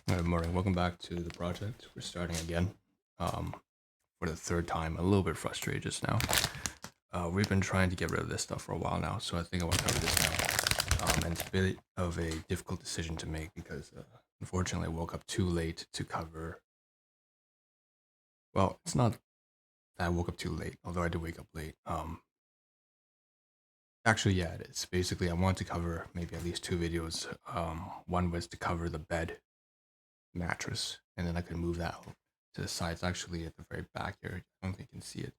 Good morning. Welcome back to the project. We're starting again um, for the third time. A little bit frustrated just now. We've been trying to get rid of this stuff for a while now, so I think I want to cover this now. And it's a bit of a difficult decision to make because unfortunately I woke up too late to cover. Well, it's not that I woke up too late, although I did wake up late. Actually, yeah, it is. Basically, I want to cover maybe at least two videos. One was to cover the bed mattress, and then I could move that to the side. It's actually at the very back here. I don't think you can see it.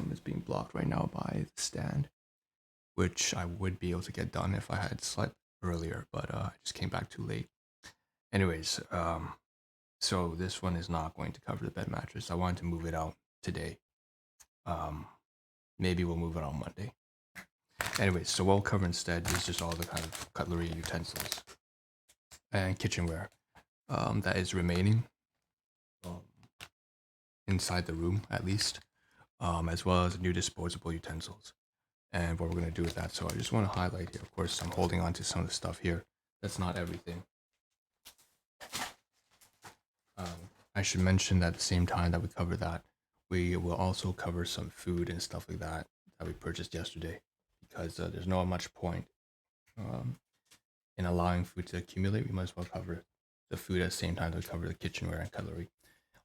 It's being blocked right now by the stand, which I would be able to get done if I had slept earlier, but I just came back too late. Anyways, so this one is not going to cover the bed mattress. I wanted to move it out today. Maybe we'll move it on Monday. Anyways, so what we'll cover instead is just all the kind of cutlery and utensils and kitchenware that is remaining inside the room, at least, as well as new disposable utensils and what we're going to do with that. So I just want to highlight here, of course, I'm holding on to some of the stuff here. That's not everything. I should mention that at the same time that we cover that, we will also cover some food and stuff like that that we purchased yesterday, because there's not much point in allowing food to accumulate. We might as well cover the food at the same time that we cover the kitchenware and cutlery.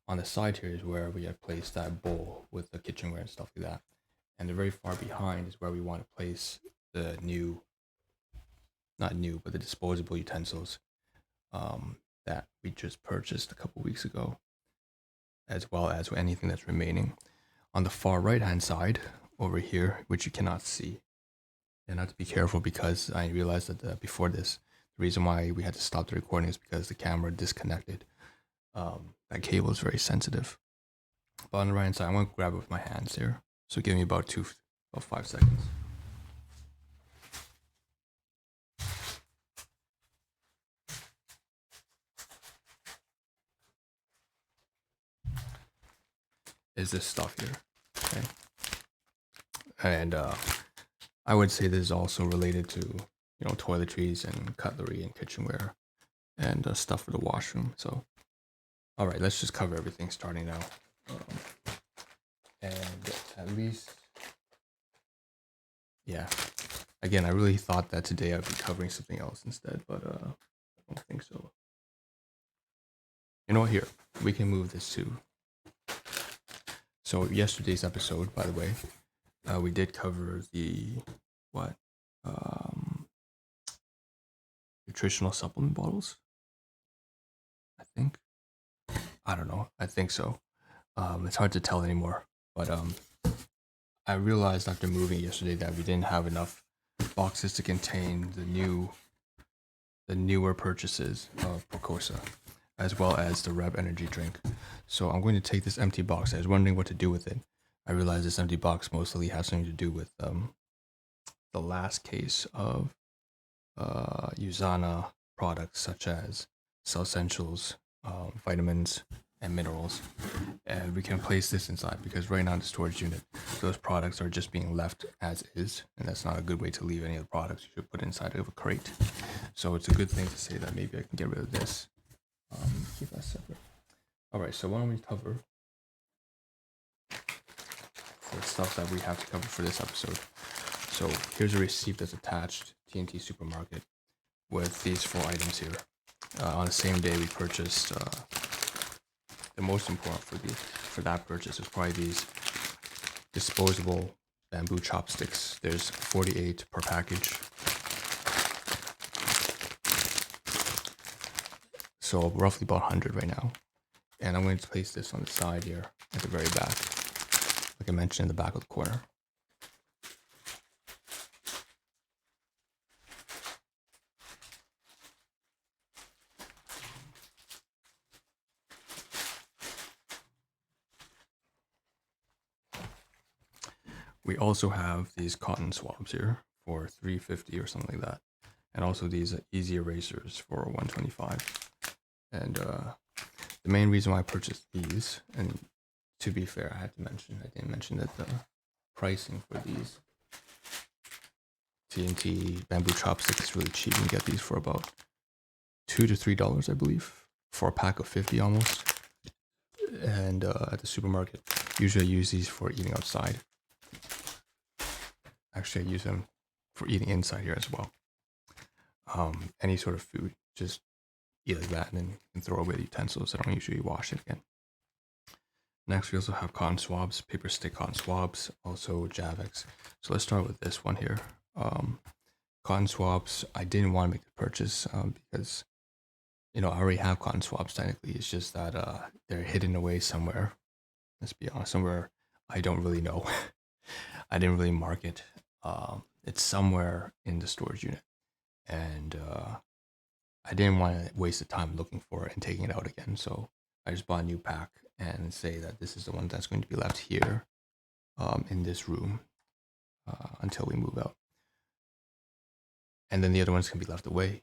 On the side here is where we have placed that bowl with the kitchenware and stuff like that. And the very far behind is where we want to place the new, not new, but the disposable utensils that we just purchased a couple weeks ago, as well as anything that's remaining. On the far right hand side over here, which you cannot see, and I have to be careful because I realized that before this, the reason why we had to stop the recording is because the camera disconnected. That cable is very sensitive. But on the right hand side, I want to grab it with my hands here. So give me about 5 seconds. Is this stuff here? Okay. And I would say this is also related to toiletries and cutlery and kitchenware and stuff for the washroom. So, all right, let's just cover everything starting now. And at least, yeah. Again, I really thought that today I'd be covering something else instead, but I don't think so. You know what? Here, we can move this too. So yesterday's episode, by the way, we did cover the nutritional supplement bottles. I think. I don't know. I think so. It's hard to tell anymore. But I realized after moving yesterday that we didn't have enough boxes to contain the newer purchases of Grocer, as well as the Rev Energy drink. So I'm going to take this empty box. I was wondering what to do with it. I realized this empty box mostly has something to do with the last case of Usana products such as Essentials, vitamins, and minerals. And we can place this inside because right now in the storage unit, those products are just being left as is, and that's not a good way to leave any of the products. You should put it inside of a crate. So it's a good thing to say that maybe I can get rid of this. Keep that separate. All right, so why don't we cover the stuff that we have to cover for this episode. So here's a receipt that's attached, TNT Supermarket, with these 4 items here. On the same day we purchased, the most important for that purchase is probably these disposable bamboo chopsticks. There's 48 per package. So roughly about 100 right now. And I'm going to place this on the side here at the very back, like I mentioned, in the back of the corner. We also have these cotton swabs here for $3.50 or something like that, and also these easy erasers for $1.25. And the main reason why I purchased these, and to be fair, I didn't mention that the pricing for these TNT bamboo chopsticks is really cheap. You can get these for about $2 to $3, I believe. for a pack of 50 almost. And at the supermarket, usually I use these for eating outside. Actually, I use them for eating inside here as well. Any sort of food, just eat like that and then throw away the utensils. I don't usually wash it again. Next, we also have cotton swabs, paper stick cotton swabs, also Javex. So let's start with this one here. Cotton swabs, I didn't want to make the purchase because, I already have cotton swabs technically. It's just that they're hidden away somewhere. Let's be honest, somewhere I don't really know. I didn't really mark it. It's somewhere in the storage unit. And I didn't want to waste the time looking for it and taking it out again. So I just bought a new pack and say that this is the one that's going to be left here in this room until we move out. And then the other ones can be left away.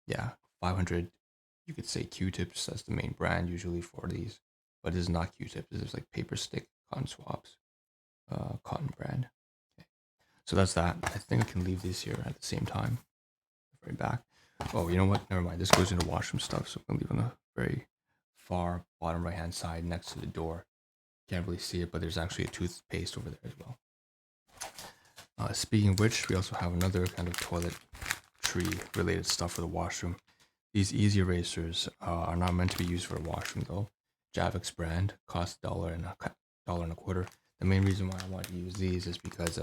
Yeah, 500, you could say Q-tips. That's the main brand usually for these. But this is not Q-tips. This is like paper stick cotton swabs, cotton brand. Okay. So that's that. I think I can leave these here at the same time. Very back. Oh, you know what? Never mind. This goes into washroom stuff. So I'm going to leave on the very far bottom right-hand side next to the door. Can't really see it, but there's actually a toothpaste over there as well. Speaking of which, we also have another kind of toiletry related stuff for the washroom. These easy erasers are not meant to be used for a washroom though. Javex brand, cost $1.25. The main reason why I want to use these is because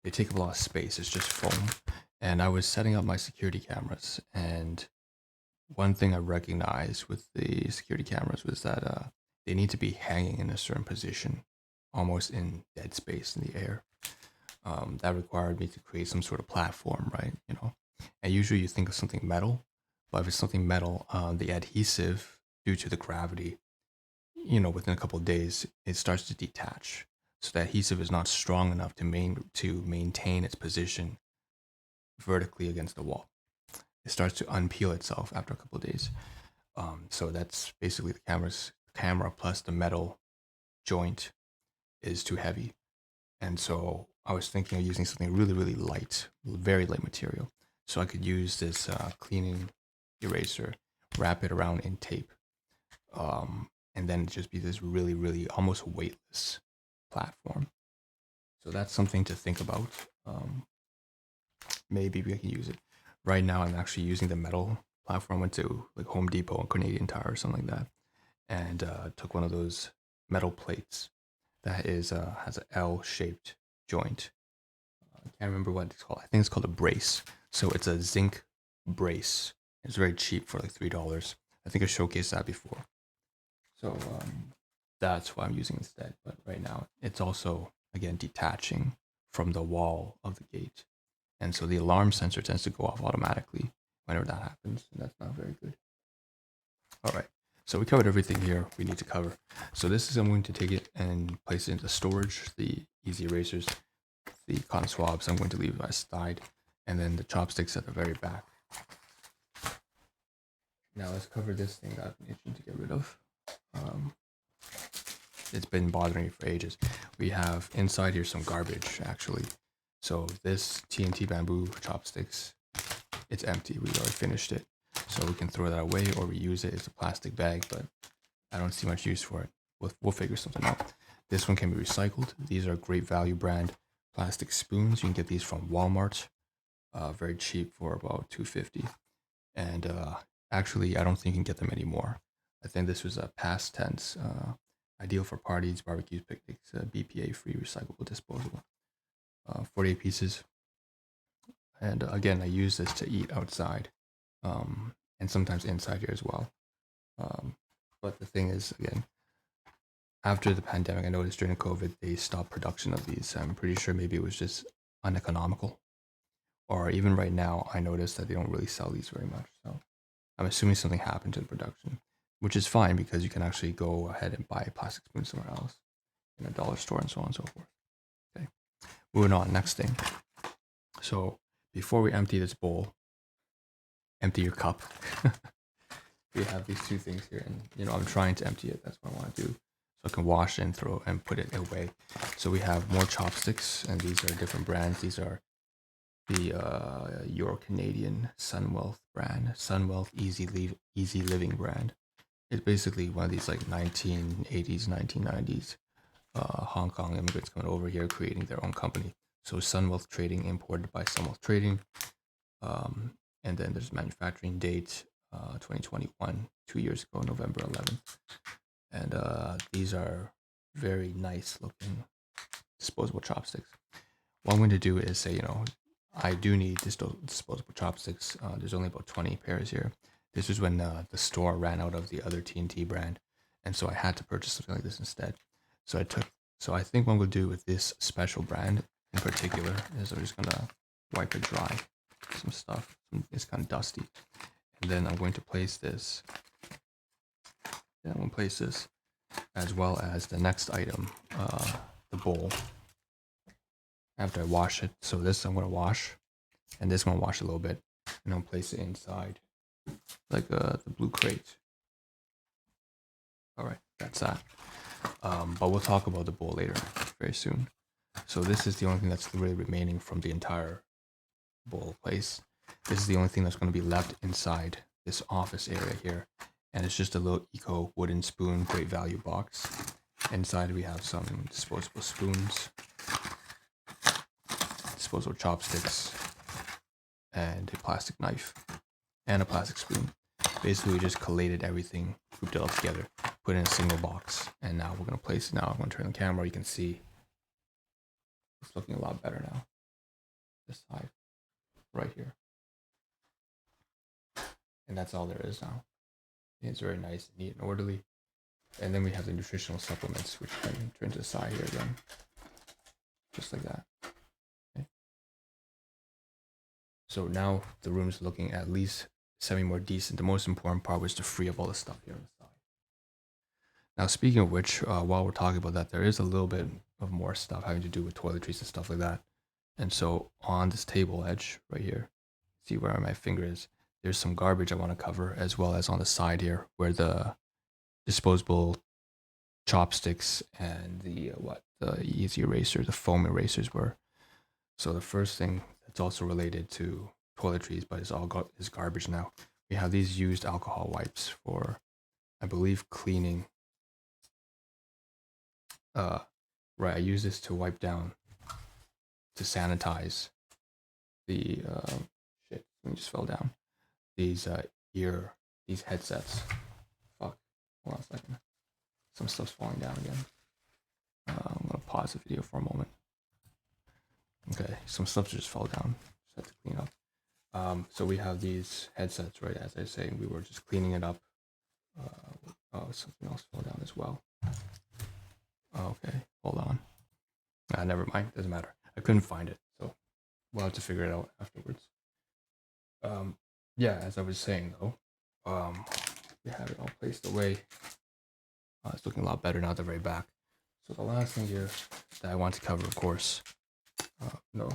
they take up a lot of space. It's just foam. And I was setting up my security cameras, and one thing I recognized with the security cameras was that they need to be hanging in a certain position, almost in dead space in the air. That required me to create some sort of platform, right? And usually you think of something metal, but if it's something metal, the adhesive, due to the gravity, within a couple of days, it starts to detach. So the adhesive is not strong enough to maintain its position vertically against the wall. It starts to unpeel itself after a couple of days. So that's basically the camera plus the metal joint is too heavy. And so I was thinking of using something really, really light, very light material. So I could use this cleaning eraser, wrap it around in tape, and then just be this really, really almost weightless platform. So that's something to think about. Maybe we can use it. Right now, I'm actually using the metal platform. I went to like Home Depot and Canadian Tire or something like that, and took one of those metal plates that has an L-shaped joint. I can't remember what it's called. I think it's called a brace. So it's a zinc brace. It's very cheap for like $3. I think I showcased that before. So that's what I'm using instead. But right now, it's also, again, detaching from the wall of the gate. And so the alarm sensor tends to go off automatically whenever that happens. And that's not very good. All right. So we covered everything here we need to cover. So this is, I'm going to take it and place it into storage, the easy erasers, the cotton swabs I'm going to leave by the side, and then the chopsticks at the very back. Now let's cover this thing that I've been itching to get rid of. It's been bothering me for ages. We have inside here some garbage, actually. So this TNT bamboo chopsticks, it's empty. We already finished it. So we can throw that away or reuse it. It's a plastic bag, but I don't see much use for it. We'll figure something out. This one can be recycled. These are great value brand plastic spoons. You can get these from Walmart, very cheap for about $2.50. And actually, I don't think you can get them anymore. I think this was a past tense. Ideal for parties, barbecues, picnics, BPA-free, recyclable, disposable. 48 pieces. And again, I use this to eat outside, and sometimes inside here as well. But the thing is, again, after the pandemic, I noticed during COVID, they stopped production of these. I'm pretty sure maybe it was just uneconomical. Or even right now, I noticed that they don't really sell these very much. So I'm assuming something happened to the production, which is fine because you can actually go ahead and buy a plastic spoon somewhere else in a dollar store and so on and so forth. Okay, moving on, next thing. So before we empty this bowl, empty your cup. We have these two things here, and I'm trying to empty it. That's what I want to do, so I can wash and throw and put it away. So we have more chopsticks, and these are different brands. These are your Canadian Sunwealth brand, Sunwealth Easy Living brand. It's basically one of these like 1980s, 1990s Hong Kong immigrants coming over here creating their own company. So Sunwealth Trading, imported by Sunwealth Trading. And then there's manufacturing date 2021, 2 years ago, November 11th. And these are very nice looking disposable chopsticks. What I'm going to do is say, I do need disposable chopsticks. There's only about 20 pairs here. This was when the store ran out of the other TNT brand, and so I had to purchase something like this instead. So I think what I'm going to do with this special brand in particular is I'm just gonna wipe it dry. Some stuff. It's kind of dusty, and then I'm going to place this. Yeah, I'm going to place this as well as the next item, the bowl. After I wash it, so this I'm going to wash, and this I'm going to wash a little bit, and I'll place it inside like the blue crate. All right, that's that. But we'll talk about the bowl later, very soon. So this is the only thing that's really remaining from the entire bowl place. This is the only thing that's going to be left inside this office area here, and it's just a little eco wooden spoon, great value box. Inside we have some disposable spoons, disposable chopsticks, and a plastic knife, and a plastic spoon. Basically, we just collated everything, grouped it all together, put it in a single box, and now we're going to place it. Now I'm going to turn the camera. You can see it's looking a lot better now. This side, right here. And that's all there is now. It's very nice, neat, and orderly. And then we have the nutritional supplements, which I can turn to the side here again. Just like that. Okay. So now the room is looking at least semi more decent. The most important part was to free up all the stuff here on the side. Now, speaking of which, while we're talking about that, there is a little bit of more stuff having to do with toiletries and stuff like that. And so on this table edge right here, see where my finger is, there's some garbage I want to cover, as well as on the side here where the disposable chopsticks and the easy eraser, the foam erasers were. So the first thing that's also related to toiletries, but it's all is garbage now. We have these used alcohol wipes for, I believe, cleaning. Right, I use this to wipe down, to sanitize the shit. Something just fell down. These these headsets. Fuck. Hold on a second. Some stuff's falling down again. I'm gonna pause the video for a moment. Okay, some stuff just fell down. Just had to clean up. So we have these headsets, right? As I was saying, we were just cleaning it up. Oh, something else fell down as well. Okay, hold on. Never mind. Doesn't matter. I couldn't find it, so we'll have to figure it out afterwards. Yeah, as I was saying though, we have it all placed away. It's looking a lot better now at the very back. So the last thing here that I want to cover, of course, no,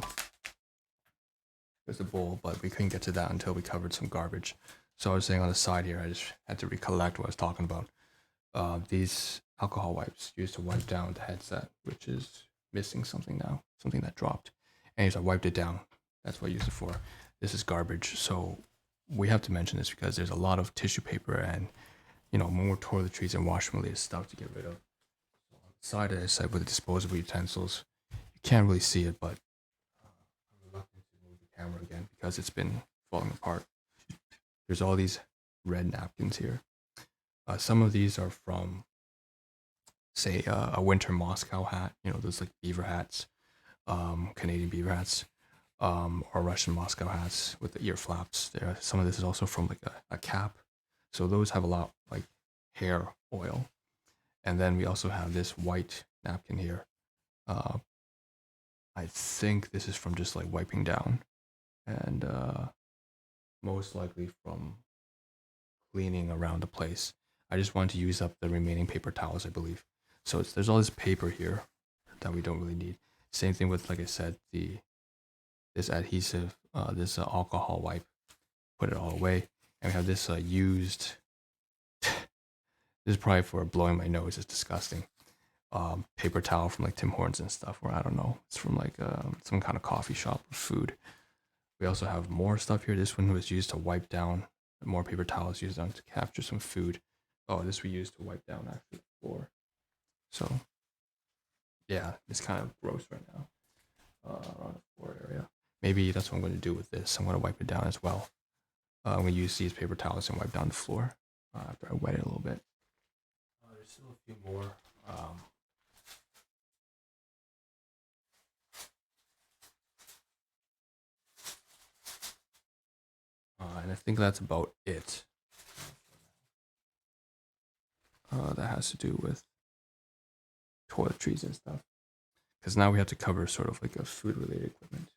there's the bowl, but we couldn't get to that until we covered some garbage. So I was saying on the side here, I just had to recollect what I was talking about. These alcohol wipes used to wipe down the headset, which is missing something now, something that dropped. Anyways, I wiped it down. That's what I used it for. This is garbage, so we have to mention this because there's a lot of tissue paper and, more toiletries and washing-related stuff to get rid of. So on the side, as I said, with the disposable utensils, you can't really see it, but I'm reluctant to move the camera again because it's been falling apart. There's all these red napkins here. Some of these are from, say, a winter Moscow hat, those like beaver hats, Canadian beaver hats, or Russian Moscow hats with the ear flaps. Some of this is also from like a cap. So those have a lot like hair oil. And then we also have this white napkin here. I think this is from just like wiping down, and most likely from cleaning around the place. I just wanted to use up the remaining paper towels, I believe. So there's all this paper here that we don't really need. Same thing with, like I said, this adhesive, this alcohol wipe. Put it all away. And we have this used. This is probably for blowing my nose. It's disgusting. Paper towel from like Tim Hortons and stuff. Or I don't know. It's from like some kind of coffee shop or food. We also have more stuff here. This one was used to wipe down. More paper towels used on to capture some food. Oh, this we used to wipe down actually the floor. So yeah, it's kind of gross right now around the floor area. Maybe that's what I'm going to do with this. I'm going to wipe it down as well. I'm going to use these paper towels and wipe down the floor after I wet it a little bit. There's still a few more. And I think that's about it. That has to do with toiletries and stuff. Because now we have to cover sort of like a food-related equipment.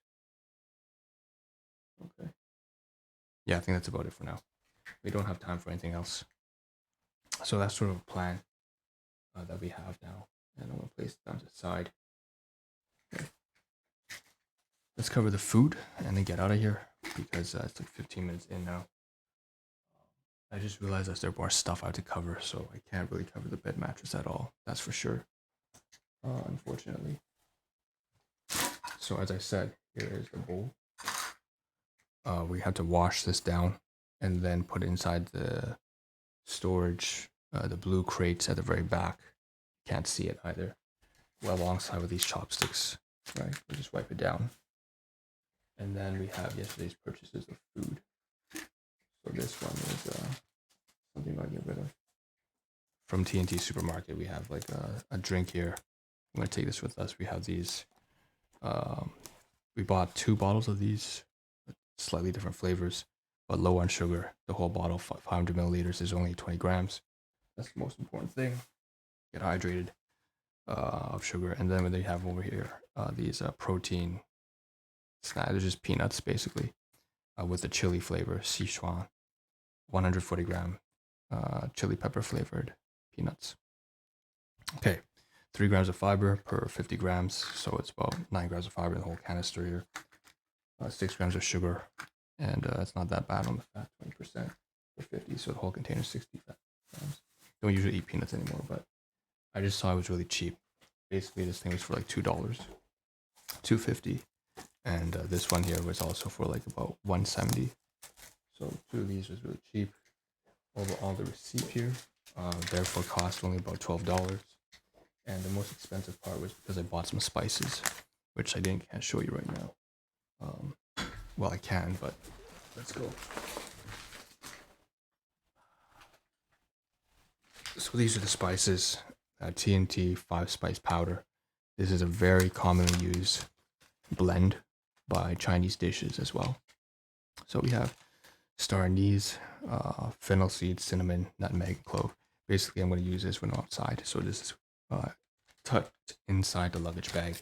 Okay. Yeah, I think that's about it for now. We don't have time for anything else. So that's sort of a plan that we have now. And I'm going to place it down to the side. Okay. Let's cover the food and then get out of here because it's like 15 minutes in now. I just realized that there's more stuff I have to cover, so I can't really cover the bed mattress at all. That's for sure, unfortunately. So as I said, here is the bowl. We have to wash this down and then put it inside the storage, the blue crates at the very back. Can't see it either. Well, alongside with these chopsticks, right? We just wipe it down. And then we have yesterday's purchases of food. So this one is something I get rid of. From TNT Supermarket, we have like a drink here. I'm going to take this with us. We have these. We bought 2 bottles of these, slightly different flavors, but low on sugar. The whole bottle, 500 milliliters, is only 20 grams. That's the most important thing. Get hydrated of sugar. And then what they have over here, these protein snacks. They're just peanuts, basically, with the chili flavor, Sichuan, 140 gram chili pepper flavored peanuts. Okay, 3 grams of fiber per 50 grams, so it's about 9 grams of fiber in the whole canister here. 6 grams of sugar, and it's not that bad on the fat, 20% for 50, so the whole container is 60 grams. Don't usually eat peanuts anymore, but I just saw it was really cheap. Basically, this thing was for like $2, $2.50, and this one here was also for like about $1.70. So 2 of these was really cheap. Overall, the receipt here, therefore cost only about $12. And the most expensive part was because I bought some spices, which I can't show you right now. Well, I can, but let's go. So these are the spices. TNT 5-spice powder. This is a very commonly used blend by Chinese dishes as well. So we have star anise, fennel seeds, cinnamon, nutmeg, clove. Basically, I'm going to use this when I'm outside. So this is tucked inside the luggage bag,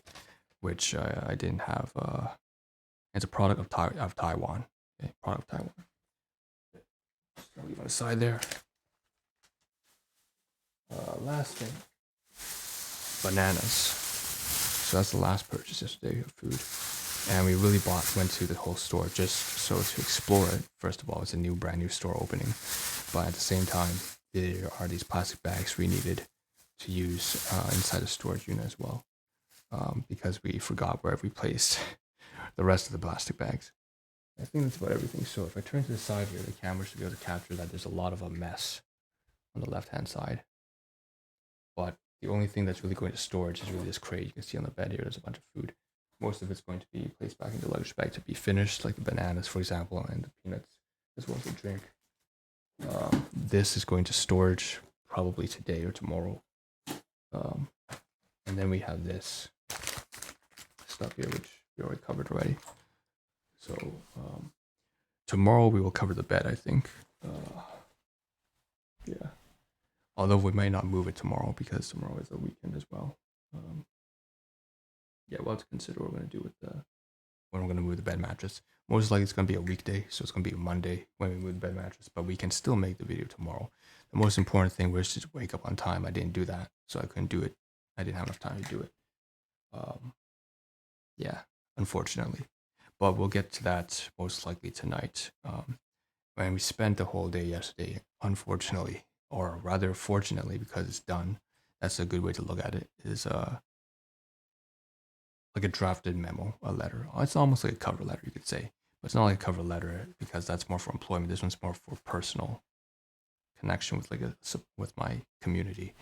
which I didn't have. It's a product of Taiwan. Okay, product of Taiwan. Just gonna leave on the side there. Last thing, bananas. So that's the last purchase yesterday of food. And we really went to the whole store just so to explore it. First of all, it's a brand new store opening. But at the same time, there are these plastic bags we needed to use inside the storage unit as well. Because we forgot where we placed the rest of the plastic bags. I think that's about everything. So if I turn to the side here, the camera should be able to capture that there's a lot of a mess on the left-hand side. But the only thing that's really going to storage is really this crate. You can see on the bed here, there's a bunch of food. Most of it's going to be placed back in the luggage bag to be finished, like the bananas, for example, and the peanuts, as well as the drink. This is going to storage probably today or tomorrow. And then we have this stuff here, which we already covered already. So tomorrow we will cover the bed, I think. Yeah. Although we might not move it tomorrow because tomorrow is a weekend as well. Yeah, we'll have to consider what we're going to do with when we're going to move the bed mattress. Most likely it's going to be a weekday, so it's going to be a Monday when we move the bed mattress, but we can still make the video tomorrow. The most important thing was to wake up on time. I didn't do that, so I couldn't do it. I didn't have enough time to do it. Yeah, unfortunately. But we'll get to that most likely tonight. When we spent the whole day yesterday, unfortunately, or rather fortunately, because it's done, that's a good way to look at it, is like a drafted memo, a letter. It's almost like a cover letter, you could say. But it's not like a cover letter because that's more for employment. This one's more for personal connection with with my community,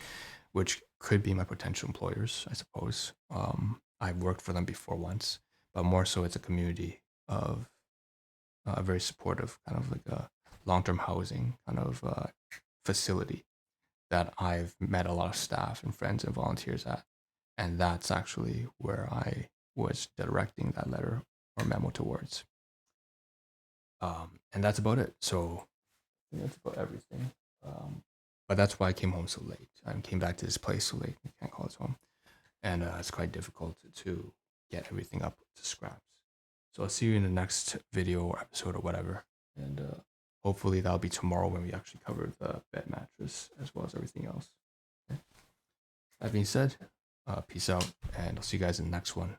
which could be my potential employers, I suppose. I've worked for them before once, but more so it's a community of a very supportive kind of like a long-term housing kind of facility that I've met a lot of staff and friends and volunteers at. And that's actually where I was directing that letter or memo towards. And that's about it. So I think that's about everything. But that's why I came home so late. I came back to this place so late. I can't call it home. And it's quite difficult to get everything up to scraps. So I'll see you in the next video or episode or whatever. And hopefully that'll be tomorrow when we actually cover the bed mattress as well as everything else. Okay. That being said, peace out, and I'll see you guys in the next one.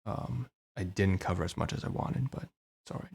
I didn't cover as much as I wanted, but it's all right.